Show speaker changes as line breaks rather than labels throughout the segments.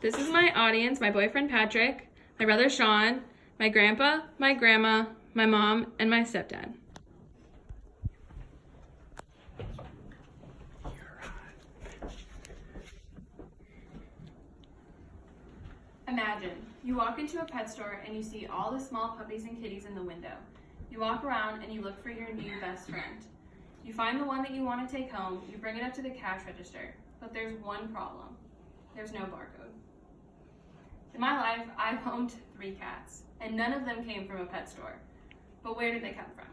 This is my audience, my boyfriend Patrick, my brother Sean, my grandpa, my grandma, my mom, and my stepdad. Imagine, you walk into a pet store and you see all the small puppies and kitties in the window. You walk around and you look for your new best friend. You find the one that you want to take home, you bring it up to the cash register, but there's one problem. There's no barcode. In my life, I've owned 3 cats, and none of them came from a pet store. But where did they come from?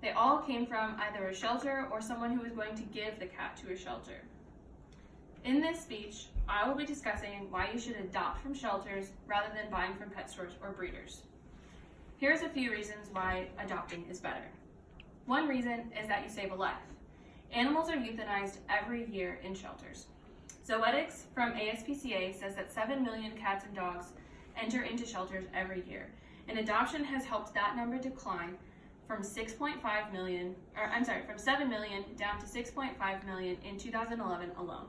They all came from either a shelter or someone who was going to give the cat to a shelter. In this speech, I will be discussing why you should adopt from shelters rather than buying from pet stores or breeders. Here's a few reasons why adopting is better. One reason is that you save a life. Animals are euthanized every year in shelters. Zoetics from ASPCA says that 7 million cats and dogs enter into shelters every year, and adoption has helped that number decline from 7 million down to 6.5 million in 2011 alone.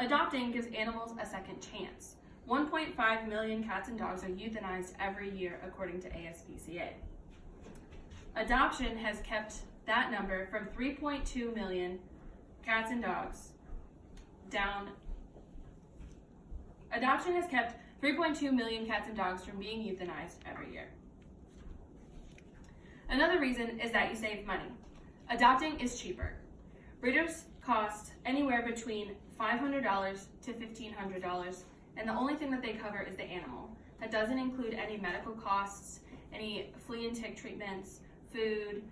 Adopting gives animals a second chance. 1.5 million cats and dogs are euthanized every year according to ASPCA. Adoption has kept that number from 3.2 million cats and dogs down. Adoption has kept 3.2 million cats and dogs from being euthanized every year. Another reason is that you save money. Adopting is cheaper. Breeders cost anywhere between $500 to $1,500, and the only thing that they cover is the animal. That doesn't include any medical costs, any flea and tick treatments, food,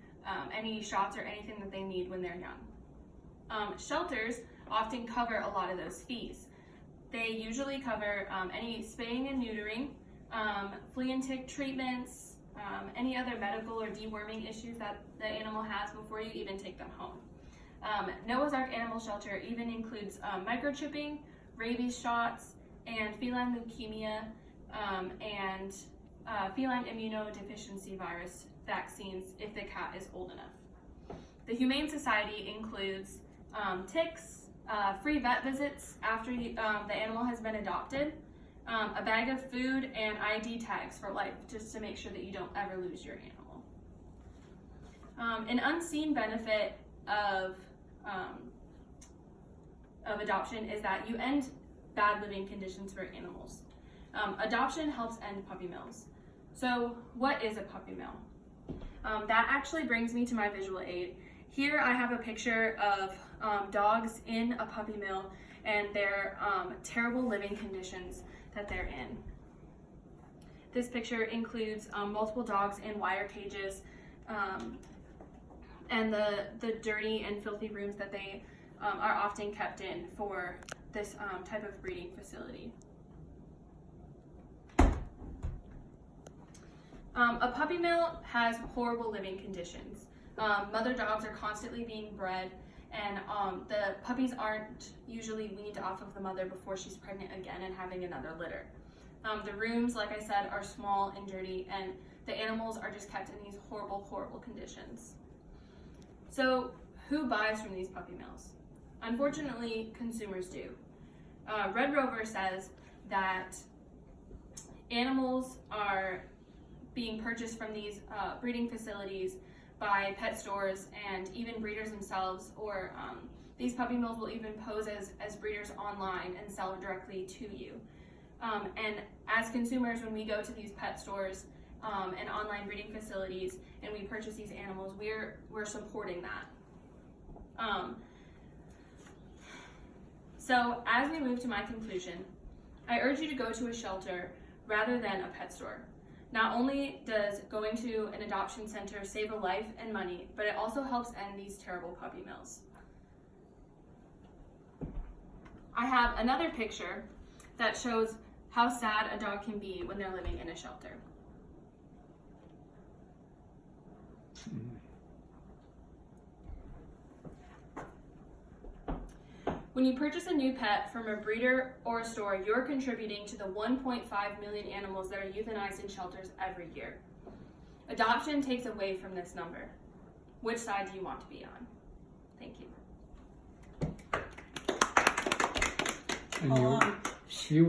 any shots or anything that they need when they're young. Shelters often cover a lot of those fees. They usually cover any spaying and neutering, flea and tick treatments, any other medical or deworming issues that the animal has before you even take them home. Noah's Ark Animal Shelter even includes microchipping, rabies shots, and feline leukemia and feline immunodeficiency virus vaccines if the cat is old enough. The Humane Society includes ticks, free vet visits after the animal has been adopted, a bag of food, and ID tags for life, just to make sure that you don't ever lose your animal. An unseen benefit of adoption is that you end bad living conditions for animals. Adoption helps end puppy mills. So what is a puppy mill? That actually brings me to my visual aid. Here I have a picture of dogs in a puppy mill and their terrible living conditions that they're in. This picture includes multiple dogs in wire cages and the dirty and filthy rooms that they are often kept in for this type of breeding facility. A puppy mill has horrible living conditions. Mother dogs are constantly being bred, and the puppies aren't usually weaned off of the mother before she's pregnant again and having another litter. The rooms, like I said, are small and dirty, and the animals are just kept in these horrible, horrible conditions. So who buys from these puppy mills? Unfortunately, consumers do. Red Rover says that animals are being purchased from these breeding facilities by pet stores and even breeders themselves, or these puppy mills will even pose as breeders online and sell directly to you. And as consumers, when we go to these pet stores and online breeding facilities and we purchase these animals, we're supporting that. So as we move to my conclusion, I urge you to go to a shelter rather than a pet store. Not only does going to an adoption center save a life and money, but it also helps end these terrible puppy mills. I have another picture that shows how sad a dog can be when they're living in a shelter. When you purchase a new pet from a breeder or a store, you're contributing to the 1.5 million animals that are euthanized in shelters every year. Adoption takes away from this number. Which side do you want to be on? Thank you.
And you